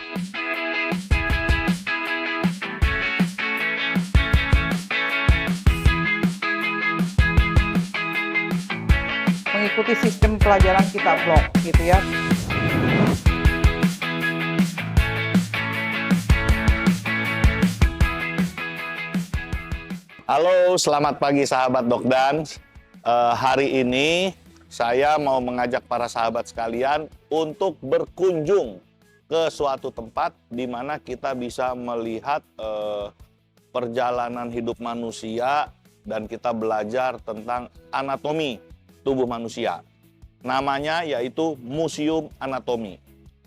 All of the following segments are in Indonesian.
Mengikuti sistem pelajaran kita blok gitu ya. Halo, selamat pagi sahabat Dokdan. Hari ini saya mau mengajak para sahabat sekalian untuk berkunjung ke suatu tempat di mana kita bisa melihat perjalanan hidup manusia dan kita belajar tentang anatomi tubuh manusia. Namanya yaitu Museum Anatomi.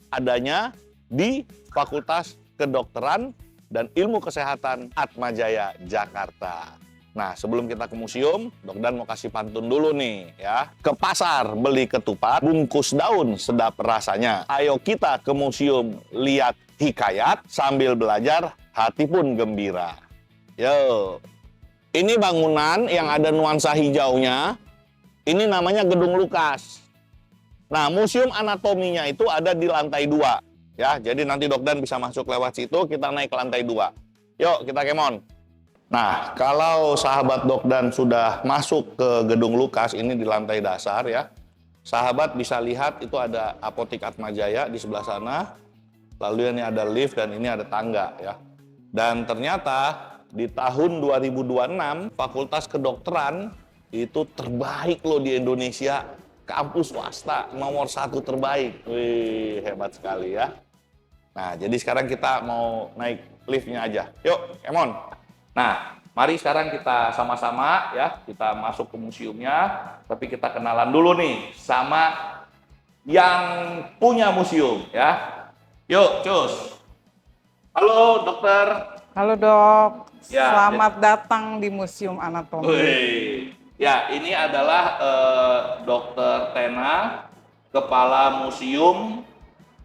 Adanya di Fakultas Kedokteran dan Ilmu Kesehatan Atmajaya, Jakarta. Nah, sebelum kita ke museum, Dokdan mau kasih pantun dulu nih ya. Ke pasar beli ketupat, bungkus daun sedap rasanya. Ayo kita ke museum lihat hikayat, sambil belajar hati pun gembira. Yo. Ini bangunan yang ada nuansa hijaunya, ini namanya Gedung Lukas. Nah, Museum Anatominya itu ada di lantai 2. Ya, jadi nanti Dokdan bisa masuk lewat situ, kita naik ke lantai 2. Yuk, kita kemon. Nah, kalau sahabat Dokdan sudah masuk ke Gedung Lukas, ini di lantai dasar ya. Sahabat bisa lihat itu ada Apotik Atmajaya di sebelah sana. Lalu ini ada lift dan ini ada tangga ya. Dan ternyata di tahun 2026 Fakultas Kedokteran itu terbaik loh di Indonesia. Kampus swasta nomor 1 terbaik. Wih, hebat sekali ya. Nah, jadi sekarang kita mau naik liftnya aja. Yuk, come on. Nah, mari sekarang kita sama-sama ya, kita masuk ke museumnya. Tapi kita kenalan dulu nih sama yang punya museum ya. Yuk, cus. Halo, dokter. Halo dok, Ya, selamat datang di Museum Anatomi. Wih. Ya, ini adalah Dokter Tena, Kepala Museum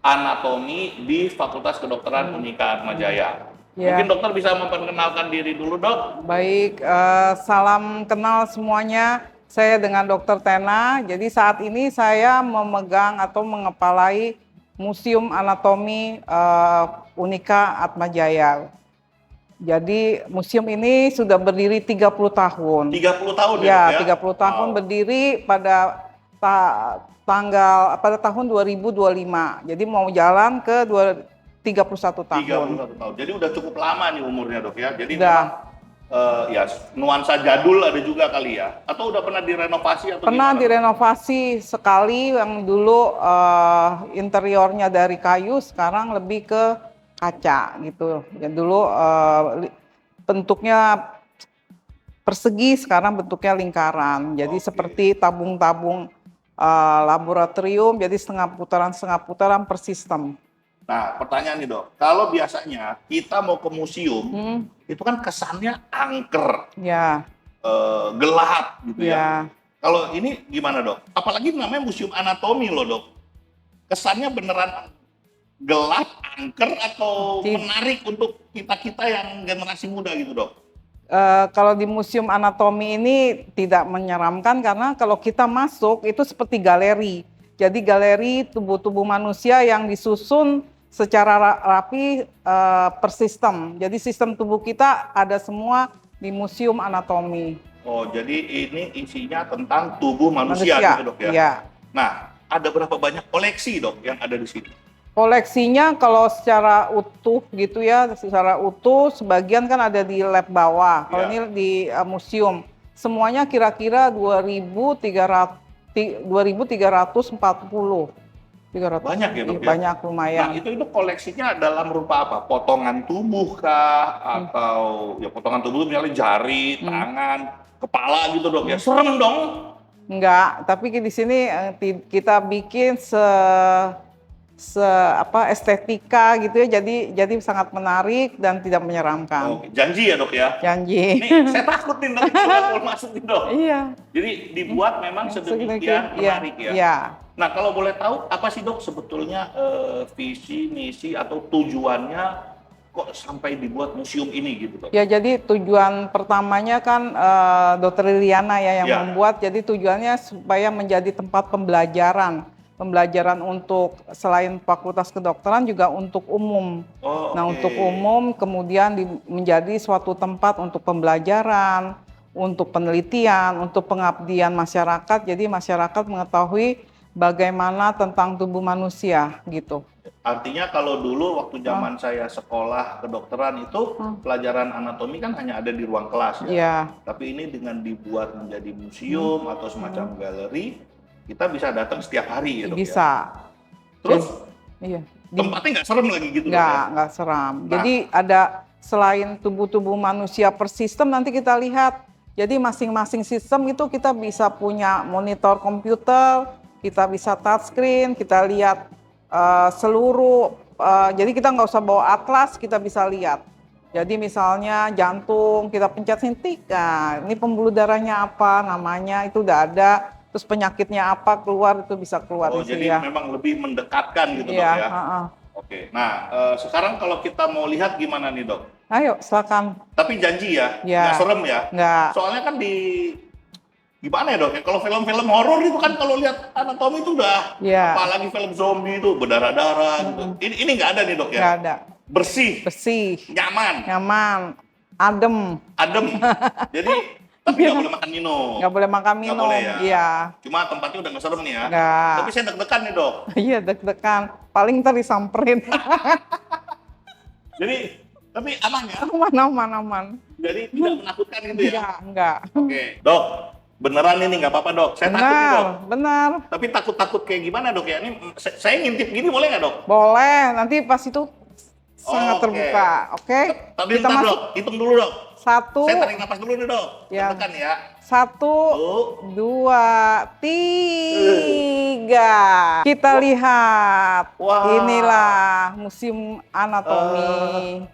Anatomi di Fakultas Kedokteran Unika Atmajaya. Ya. Mungkin dokter bisa memperkenalkan diri dulu, dok. Baik, salam kenal semuanya. Saya dengan Dr. Tena. Jadi saat ini saya memegang atau mengepalai Museum Anatomi Unika Atmajaya. Jadi museum ini sudah berdiri 30 tahun. 30 tahun Ya, ya, dok, 30 tahun berdiri pada tahun 2025. Jadi mau jalan ke 31 tahun. 31 tahun. Jadi udah cukup lama nih umurnya, dok ya. Jadi Udah. memang ya nuansa jadul ada juga kali ya. Atau udah pernah direnovasi atau Pernah gimana? direnovasi sekali, yang dulu interiornya dari kayu, sekarang lebih ke kaca gitu. Yang dulu bentuknya persegi, sekarang bentuknya lingkaran. Jadi seperti tabung-tabung laboratorium, jadi setengah putaran per sistem. Nah, pertanyaan nih, dok. Kalau biasanya kita mau ke museum, itu kan kesannya angker, Ya, gelap gitu ya. ya. Kalau ini gimana, dok? Apalagi namanya Museum Anatomi loh, dok. Kesannya beneran gelap, angker, atau menarik untuk kita-kita yang generasi muda gitu, dok? Kalau di Museum Anatomi ini tidak menyeramkan, karena kalau kita masuk itu seperti galeri. Jadi galeri tubuh-tubuh manusia yang disusun secara rapi per sistem. Jadi sistem tubuh kita ada semua di Museum Anatomi. Oh, jadi ini isinya tentang tubuh manusia gitu, dok ya? Iya. Nah, ada berapa banyak koleksi, dok, yang ada di sini? Koleksinya kalau secara utuh gitu ya, secara utuh sebagian kan ada di lab bawah. Kalau ini di museum, semuanya kira-kira 2.340. Banyak ya, dok ya? Banyak, lumayan. Nah, itu koleksinya dalam rupa apa? Potongan tubuh kah? Atau ya potongan tubuh misalnya jari, tangan, kepala gitu, dok ya? Serem dong. Enggak, tapi di sini kita bikin estetika gitu ya, jadi sangat menarik dan tidak menyeramkan. Oke, janji ya, dok ya? Janji. Nih, saya takut nih nanti kalau masuk nih, dok. Iya. Jadi dibuat memang sedemikian menarik ya? Iya. Nah, kalau boleh tahu apa sih, dok, sebetulnya visi, misi, atau tujuannya kok sampai dibuat museum ini gitu, dok? Ya, jadi tujuan pertamanya kan Dr. Liliana ya yang membuat. Jadi tujuannya supaya menjadi tempat pembelajaran pembelajaran untuk selain fakultas kedokteran juga untuk umum. Oh, Nah, oke. untuk umum kemudian menjadi suatu tempat untuk pembelajaran, untuk penelitian, untuk pengabdian masyarakat. Jadi masyarakat mengetahui bagaimana tentang tubuh manusia gitu. Artinya kalau dulu waktu zaman saya sekolah kedokteran itu pelajaran anatomi kan hanya ada di ruang kelas ya. Iya. Tapi ini dengan dibuat menjadi museum atau semacam galeri, kita bisa datang setiap hari ya dok ya. Bisa. Terus Iya. tempatnya nggak serem lagi gitu dok ya? Nggak seram. Nah. Jadi ada selain tubuh-tubuh manusia per sistem nanti kita lihat. Jadi masing-masing sistem itu kita bisa punya monitor komputer, kita bisa touchscreen, kita lihat seluruh. Jadi kita nggak usah bawa atlas, kita bisa lihat. Jadi misalnya jantung, kita pencet sintik, nah, ini pembuluh darahnya apa, namanya itu udah ada. Terus penyakitnya apa keluar itu bisa keluar Oh, di jadi sini ya. memang lebih mendekatkan gitu Iya, dok ya? Oke, nah sekarang kalau kita mau lihat gimana nih dok? Ayo silakan. Tapi janji ya, Ya. nggak serem ya? Nggak. Soalnya kan gimana ya dok ya, kalau film-film horor itu kan kalau lihat anatomi itu udah, Ya. apalagi film zombie itu berdarah-darah gitu. Ini nggak ada nih dok ya? Nggak ada. Bersih, Bersih, nyaman, adem, adem. Jadi, tapi nggak boleh makan minum. nggak boleh makan Nggak minum. boleh ya? Iya. Cuma tempatnya udah nggak serem nih ya? Nggak. Tapi saya deg-degan nih dok. Iya deg-degan. Paling ntar disamperin. Jadi, tapi aman ya? Aman. Jadi tidak menakutkan gitu ya? Enggak. Oke, dok, beneran ini nggak apa-apa dok. Saya takut nih dok. Benar. Tapi takut-takut kayak gimana dok ya? Ini saya ngintip gini boleh nggak dok? Boleh. Nanti pas itu sangat Oke. terbuka. Oke? Tapi Kita bentar masuk. dok, hitung dulu dok. Satu, Saya tarik napas dulu nih dok. Ya. Tekan ya. 1, 2, 3. Kita lihat. Wah. Inilah Museum Anatomi.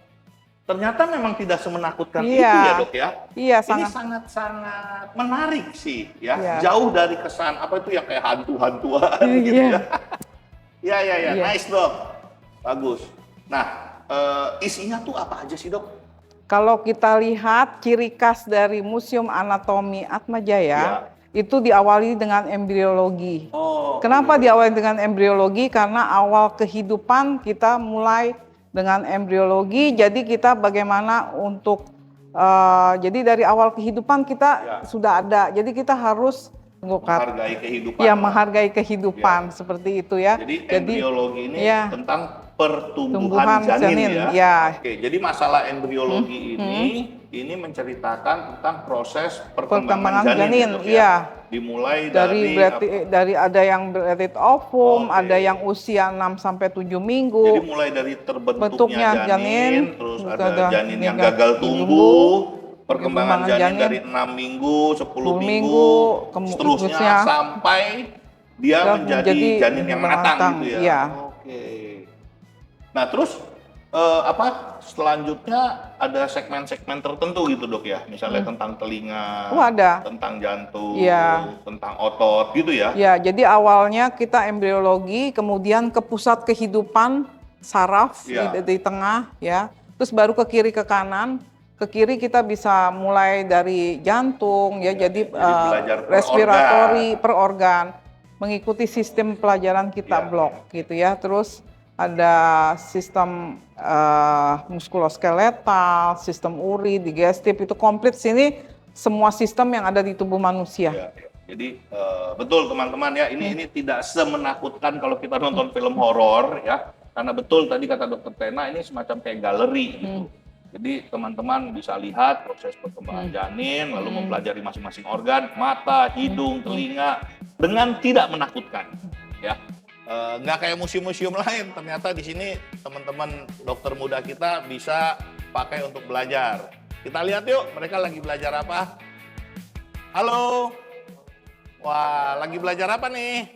Ternyata memang tidak semenakutkan Iya. itu ya dok ya. Iya, Ini sangat. sangat-sangat menarik sih ya. Iya. Jauh dari kesan apa itu yang kayak hantu-hantuan gitu Iya. ya. Ya. Iya. Nice dok. Bagus. Nah, isinya tuh apa aja sih dok? Kalau kita lihat ciri khas dari Museum Anatomi Atmajaya, itu diawali dengan embriologi. Oh. Kenapa diawali dengan embriologi? Karena awal kehidupan kita mulai dengan embriologi, jadi kita bagaimana untuk, jadi dari awal kehidupan kita sudah ada, jadi kita harus menghargai kehidupan. Ya, menghargai kehidupan seperti itu ya. Jadi embriologi ini ya, tentang pertumbuhan tumbuhan janin ya. Ya. Oke, jadi masalah embriologi ini menceritakan tentang proses perkembangan janin, gitu ya. Dimulai dari ada yang beretid ovum, ada yang usia 6 sampai 7 minggu. Jadi mulai dari terbentuknya janin, terus ada janin yang gagal tumbuh, perkembangan janin dari 6 minggu, 10 minggu, seterusnya sampai dia menjadi janin yang matang gitu ya. Iya. Oke. Nah, terus selanjutnya ada segmen-segmen tertentu gitu dok ya, misalnya tentang telinga, ada. tentang jantung, Ya. tentang otot gitu ya. Ya, jadi awalnya kita embriologi, kemudian ke pusat kehidupan saraf di tengah ya, terus baru ke kiri ke kanan. Ke kiri kita bisa mulai dari jantung ya, jadi respiratori per organ, mengikuti sistem pelajaran kita blok gitu ya. Terus ada sistem muskuloskeletal, sistem uri, digestif, itu komplit sini semua sistem yang ada di tubuh manusia. Ya. Jadi betul teman-teman ya, ini tidak semenakutkan kalau kita nonton film horor ya, karena betul tadi kata Dokter Tena ini semacam kayak galeri gitu. Jadi teman-teman bisa lihat proses perkembangan janin, lalu mempelajari masing-masing organ, mata, hidung, telinga, dengan tidak menakutkan ya. Nggak kayak museum-museum lain, ternyata di sini teman-teman dokter muda kita bisa pakai untuk belajar. Kita lihat yuk, mereka lagi belajar apa? Halo, wah lagi belajar apa nih?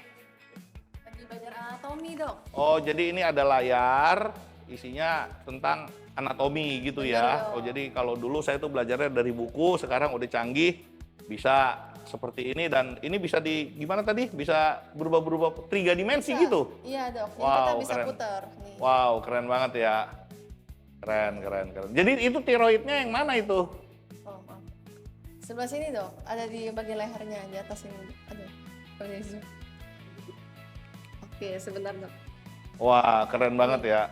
Lagi belajar anatomi dok. Oh jadi ini ada layar, isinya tentang anatomi gitu ya. Oh jadi kalau dulu saya tuh belajarnya dari buku, sekarang udah canggih, bisa seperti ini, dan ini bisa gimana tadi? Bisa berubah-berubah 3 dimensi gitu? Iya dok, jadi Wow, kita bisa keren. putar. Nih. Wow, keren banget ya. Keren. Jadi itu tiroidnya yang mana itu? Oh, maaf. Sebelah sini dok, ada di bagian lehernya, di atas ini. Aduh, bagian sini. Oke, sebentar dok. Wah, keren banget ya.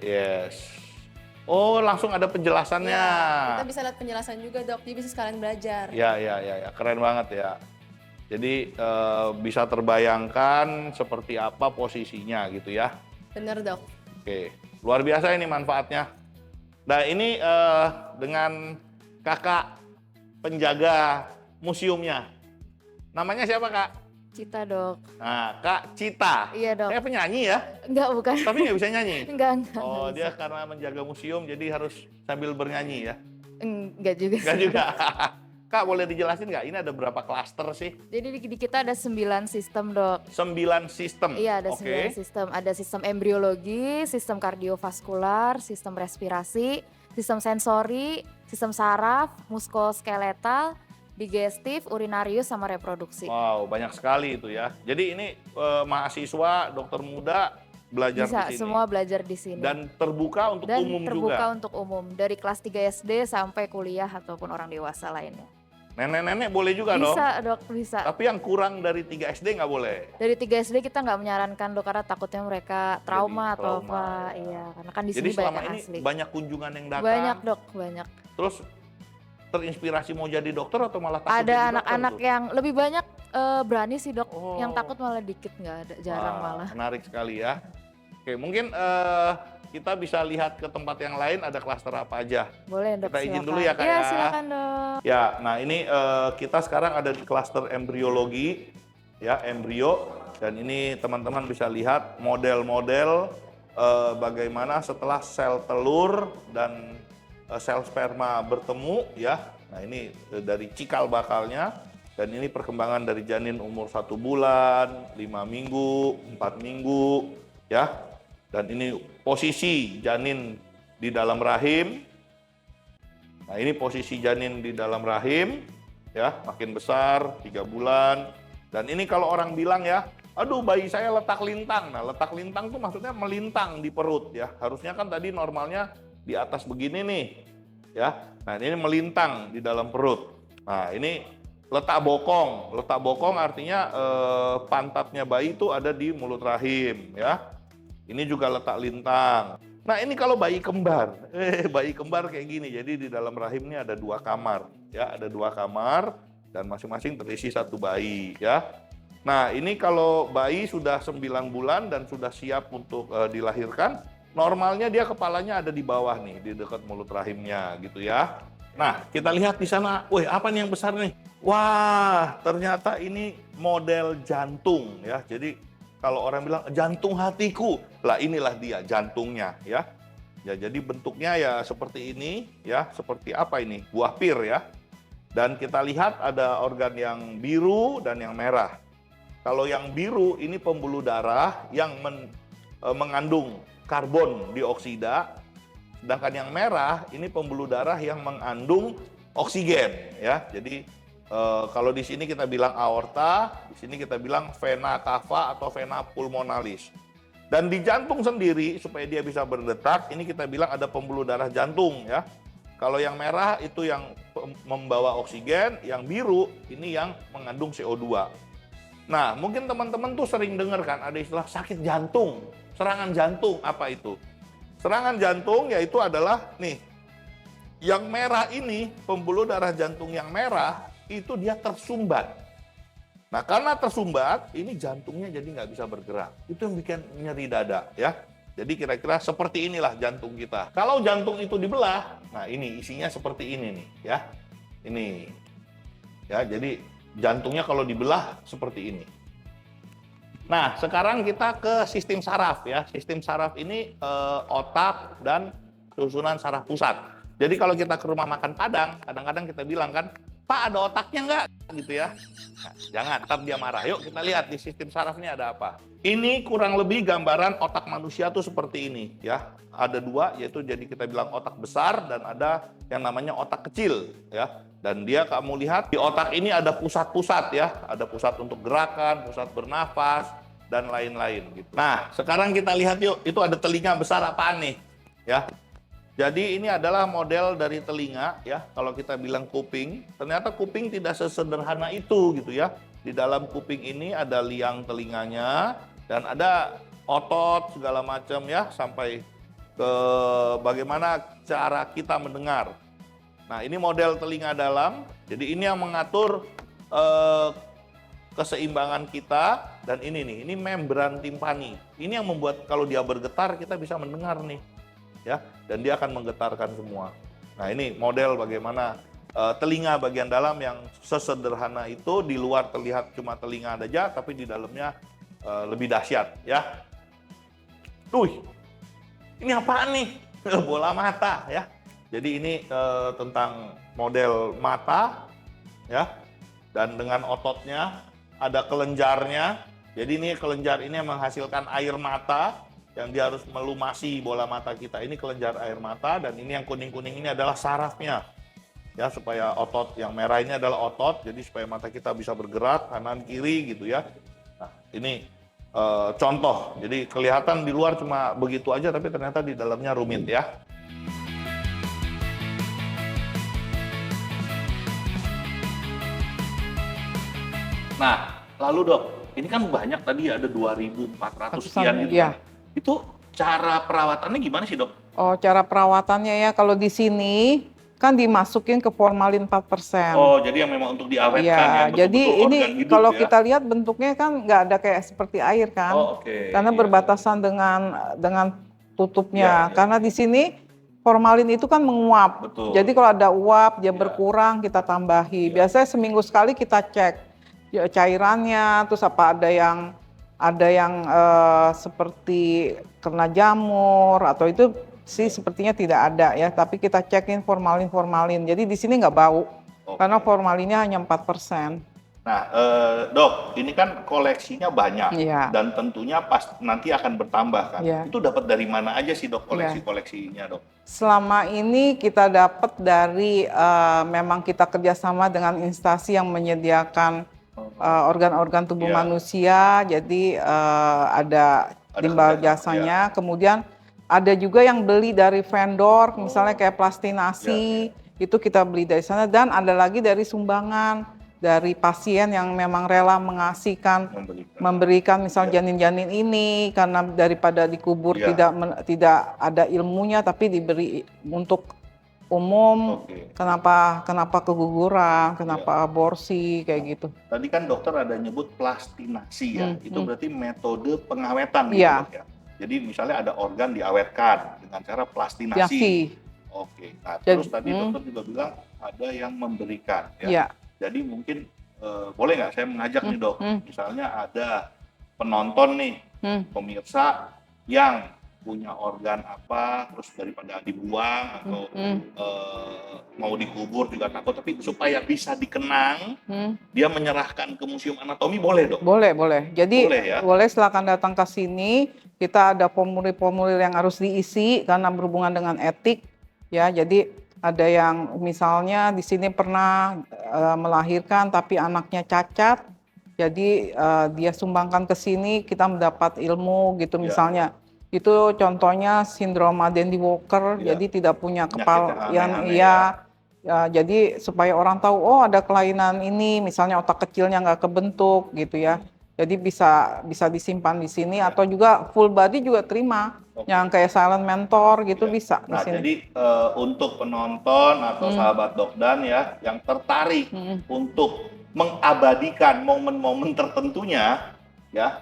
Yes. Oh, langsung ada penjelasannya. Ya, kita bisa lihat penjelasan juga dok, jadi bisa sekalian belajar. Ya, keren banget ya. Jadi bisa terbayangkan seperti apa posisinya gitu ya. Bener dok. Oke, luar biasa ini manfaatnya. Nah ini dengan kakak penjaga museumnya. Namanya siapa kak? Cita dok. Nah, Kak Cita. Iya dok. Kayak penyanyi ya, Enggak, bukan. tapi nggak bisa nyanyi. Enggak. Oh, dia karena menjaga museum jadi harus sambil bernyanyi ya. Enggak juga Enggak sih. juga. Kak, boleh dijelasin nggak? Ini ada berapa klaster sih? Jadi di kita ada 9 sistem dok. 9 sistem. Iya ada Oke. 9 sistem. Ada sistem embriologi, sistem kardiovaskular, sistem respirasi, sistem sensori, sistem saraf, muskuloskeletal, digestif, urinarius, sama reproduksi. Wow, banyak sekali itu ya. Jadi ini mahasiswa dokter muda belajar Bisa di sini. semua belajar di sini. Dan terbuka untuk Dan umum terbuka juga. untuk umum dari kelas 3 SD sampai kuliah ataupun orang dewasa lainnya. Nenek-nenek boleh juga dong. Bisa dok, bisa. Tapi yang kurang dari 3 SD nggak boleh. Dari 3 SD kita nggak menyarankan dok karena takutnya mereka trauma atau trauma, apa. ya. Iya, karena kan di Jadi sini selama banyak ini asli. banyak kunjungan yang datang. Banyak dok, banyak. Terus terinspirasi mau jadi dokter atau malah takut jadi Ada dokter anak-anak tuh? yang lebih banyak berani sih dok, Oh. yang takut malah dikit, nggak ada, jarang Wah, malah. menarik sekali ya. Oke, mungkin kita bisa lihat ke tempat yang lain ada klaster apa aja. Boleh dok, Kita izin silakan. dulu ya, Kak, Iya, ya. silakan dok. Ya, nah ini kita sekarang ada di klaster embriologi, ya embrio, dan ini teman-teman bisa lihat model-model bagaimana setelah sel telur dan sel sperma bertemu, ya. Nah ini dari cikal bakalnya, dan ini perkembangan dari janin umur 1 bulan, 5 minggu, 4 minggu, ya. Dan ini posisi janin di dalam rahim. Nah ini posisi janin di dalam rahim, ya makin besar 3 bulan. Dan ini kalau orang bilang ya, aduh bayi saya letak lintang. Nah letak lintang tuh maksudnya melintang di perut ya. Harusnya kan tadi normalnya di atas begini nih, ya. Nah ini melintang di dalam perut. Nah ini letak bokong. Letak bokong artinya pantatnya bayi itu ada di mulut rahim, ya. Ini juga letak lintang. Nah ini kalau bayi kembar, bayi kembar kayak gini. Jadi di dalam rahim ini ada 2 kamar, ya ada 2 kamar dan masing-masing terisi 1 bayi, ya. Nah ini kalau bayi sudah 9 bulan dan sudah siap untuk dilahirkan, normalnya dia kepalanya ada di bawah nih, di dekat mulut rahimnya, gitu ya. Nah kita lihat di sana, wih apa nih yang besar nih? Wah ternyata ini model jantung, ya. Jadi kalau orang bilang jantung hatiku, lah inilah dia jantungnya, ya. Ya jadi bentuknya ya seperti ini, ya. Seperti apa ini? Buah pir, ya. Dan kita lihat ada organ yang biru dan yang merah. Kalau yang biru ini pembuluh darah yang mengandung karbon dioksida, sedangkan yang merah ini pembuluh darah yang mengandung oksigen, ya. Jadi kalau di sini kita bilang aorta, di sini kita bilang vena cava atau vena pulmonalis. Dan di jantung sendiri supaya dia bisa berdetak, ini kita bilang ada pembuluh darah jantung, ya. Kalau yang merah itu yang membawa oksigen, yang biru ini yang mengandung CO2. Nah, mungkin teman-teman tuh sering dengar kan ada istilah sakit jantung, serangan jantung, apa itu? Serangan jantung yaitu adalah nih, yang merah ini, pembuluh darah jantung yang merah, itu dia tersumbat. Nah, karena tersumbat, ini jantungnya jadi nggak bisa bergerak. Itu yang bikin nyeri dada, ya. Jadi kira-kira seperti inilah jantung kita. Kalau jantung itu dibelah, nah ini isinya seperti ini nih, ya. Ini, ya. Jadi jantungnya kalau dibelah seperti ini. Nah, sekarang kita ke sistem saraf, ya. Sistem saraf ini otak dan susunan saraf pusat. Jadi kalau kita ke rumah makan Padang, kadang-kadang kita bilang kan, Pak ada otaknya nggak? Gitu ya. Nah, jangan, ntar dia marah. Yuk kita lihat di sistem saraf ini ada apa. Ini kurang lebih gambaran otak manusia tuh seperti ini, ya. Ada 2, yaitu jadi kita bilang otak besar dan ada yang namanya otak kecil, ya. Dan dia kamu lihat di otak ini ada pusat-pusat, ya. Ada pusat untuk gerakan, pusat bernafas dan lain-lain gitu. Nah, sekarang kita lihat yuk, itu ada telinga besar apaan nih, ya. Jadi ini adalah model dari telinga, ya. Kalau kita bilang kuping, ternyata kuping tidak sesederhana itu gitu ya. Di dalam kuping ini ada liang telinganya dan ada otot segala macam ya, sampai ke bagaimana cara kita mendengar. Nah, ini model telinga dalam. Jadi ini yang mengatur keseimbangan kita, dan ini membran timpani. Ini yang membuat kalau dia bergetar kita bisa mendengar nih, ya. Dan dia akan menggetarkan semua. Nah, ini model bagaimana telinga bagian dalam yang sesederhana itu. Di luar terlihat cuma telinga aja, tapi di dalamnya lebih dahsyat, ya. Ini apaan nih? Bola mata, ya. Jadi ini tentang model mata, ya. Dan dengan ototnya, ada kelenjarnya. Jadi ini kelenjar ini yang menghasilkan air mata yang dia harus melumasi bola mata kita. Ini kelenjar air mata, dan ini yang kuning-kuning ini adalah sarafnya. Ya, supaya otot yang merah ini adalah otot, jadi supaya mata kita bisa bergerak kanan kiri gitu ya. Nah, ini contoh. Jadi kelihatan di luar cuma begitu aja, tapi ternyata di dalamnya rumit ya. Nah, lalu dok, ini kan banyak tadi ada 2.400 sekian gitu. Ya. Itu cara perawatannya gimana sih dok? Oh, cara perawatannya ya, kalau di sini kan dimasukin ke formalin 4%. Oh, jadi yang memang untuk diawetkan ya, ya, jadi ini organ hidup, kalau ya? kita lihat bentuknya kan nggak ada kayak seperti air kan, Oh, oke. karena Iya, berbatasan dengan tutupnya. Iya, iya. Karena di sini formalin itu kan menguap. Betul. Jadi kalau ada uap dia Iya. berkurang, kita tambahi. Iya. Biasanya seminggu sekali kita cek ya, cairannya, terus apa ada yang seperti kena jamur atau itu sih sepertinya tidak ada ya, tapi kita cekin formalin. Jadi di sini nggak bau, Oke. karena formalinnya hanya 4%. Nah, dok, ini kan koleksinya banyak, Iya. dan tentunya pas nanti akan bertambah kan. Iya. Itu dapat dari mana aja sih dok koleksi-koleksinya dok? Selama ini kita dapat dari memang kita kerjasama dengan instansi yang menyediakan organ-organ tubuh Iya. manusia, jadi ada timbal kerjasama, jasanya. Kemudian ada juga yang beli dari vendor, misalnya kayak plastinasi, itu kita beli dari sana. Dan ada lagi dari sumbangan dari pasien yang memang rela mengasihkan, memberikan misalnya janin-janin ini, karena daripada dikubur tidak ada ilmunya, tapi diberi untuk umum. Oke. Kenapa keguguran, kenapa aborsi kayak gitu. Tadi kan dokter ada nyebut plastinasi ya, itu berarti metode pengawetan Iya. gitu dok ya. Jadi misalnya ada organ diawetkan dengan cara plastinasi. Oke. Nah, terus tadi dokter juga bilang ada yang memberikan ya. Iya. Jadi mungkin boleh nggak saya mengajak nih dok, misalnya ada penonton nih, pemirsa yang punya organ apa, terus daripada dibuang atau mau dikubur juga takut, tapi supaya bisa dikenang, dia menyerahkan ke Museum Anatomi, boleh dok? Boleh. Jadi Boleh ya? boleh, silakan datang ke sini. Kita ada formulir-formulir yang harus diisi karena berhubungan dengan etik ya. Jadi ada yang misalnya di sini pernah melahirkan tapi anaknya cacat. Jadi dia sumbangkan ke sini, kita mendapat ilmu gitu misalnya. Itu contohnya sindrom Marden Walker, jadi tidak punya kepala yang jadi supaya orang tahu, oh ada kelainan ini, misalnya otak kecilnya nggak kebentuk gitu ya. Jadi bisa disimpan di sini, atau juga full body juga terima, yang kayak silent mentor gitu bisa di Nah, sini. jadi untuk penonton atau sahabat Dokdan ya yang tertarik untuk mengabadikan momen-momen tertentunya ya,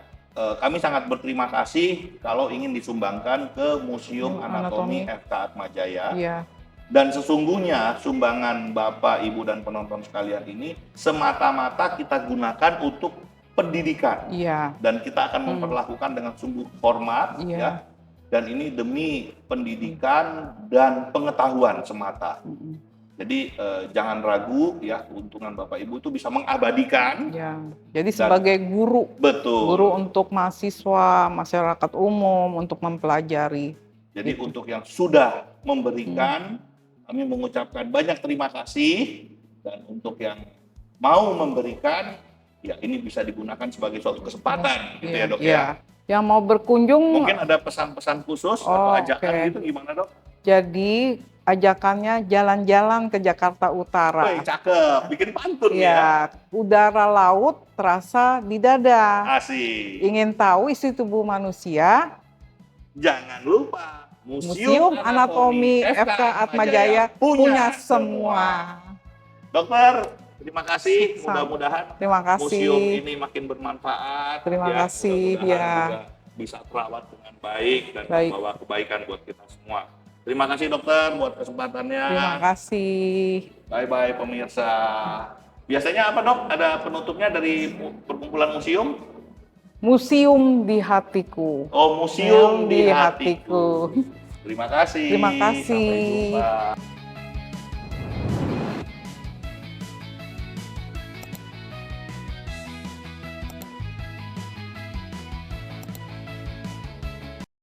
kami sangat berterima kasih kalau ingin disumbangkan ke Museum Anatomi FK Atmajaya. Iya. Dan sesungguhnya sumbangan Bapak, Ibu, dan penonton sekalian ini semata-mata kita gunakan untuk pendidikan. Iya. Dan kita akan memperlakukan dengan sungguh hormat Iya. ya. Dan ini demi pendidikan dan pengetahuan semata. Jadi jangan ragu ya, keuntungan Bapak Ibu itu bisa mengabadikan. Ya. Jadi sebagai guru. Betul. Guru untuk mahasiswa, masyarakat umum untuk mempelajari. Jadi untuk yang sudah memberikan, kami mengucapkan banyak terima kasih, dan untuk yang mau memberikan, ya ini bisa digunakan sebagai suatu kesempatan, gitu ya dok ya. Yang mau berkunjung, Mungkin ada pesan-pesan khusus atau ajakan gitu, gimana dok? Jadi ajakannya jalan-jalan ke Jakarta Utara. Wih, cakep, bikin pantun ya. Ya, udara laut terasa di dada. Asik. Ingin tahu isi tubuh manusia? Jangan lupa Museum Anatomi FK Atmajaya punya semua. Dokter, terima kasih. Sama. Mudah-mudahan Terima kasih. museum ini makin bermanfaat. Terima kasih, mudah-mudahan ya. juga bisa terawat dengan baik dan Baik. membawa kebaikan buat kita semua. Terima kasih dokter buat kesempatannya. Terima kasih. Bye-bye pemirsa. Biasanya apa dok? Ada penutupnya dari perkumpulan museum? Museum di hatiku. Oh, museum di hatiku. hatiku. Terima kasih. Terima kasih. Sampai jumpa.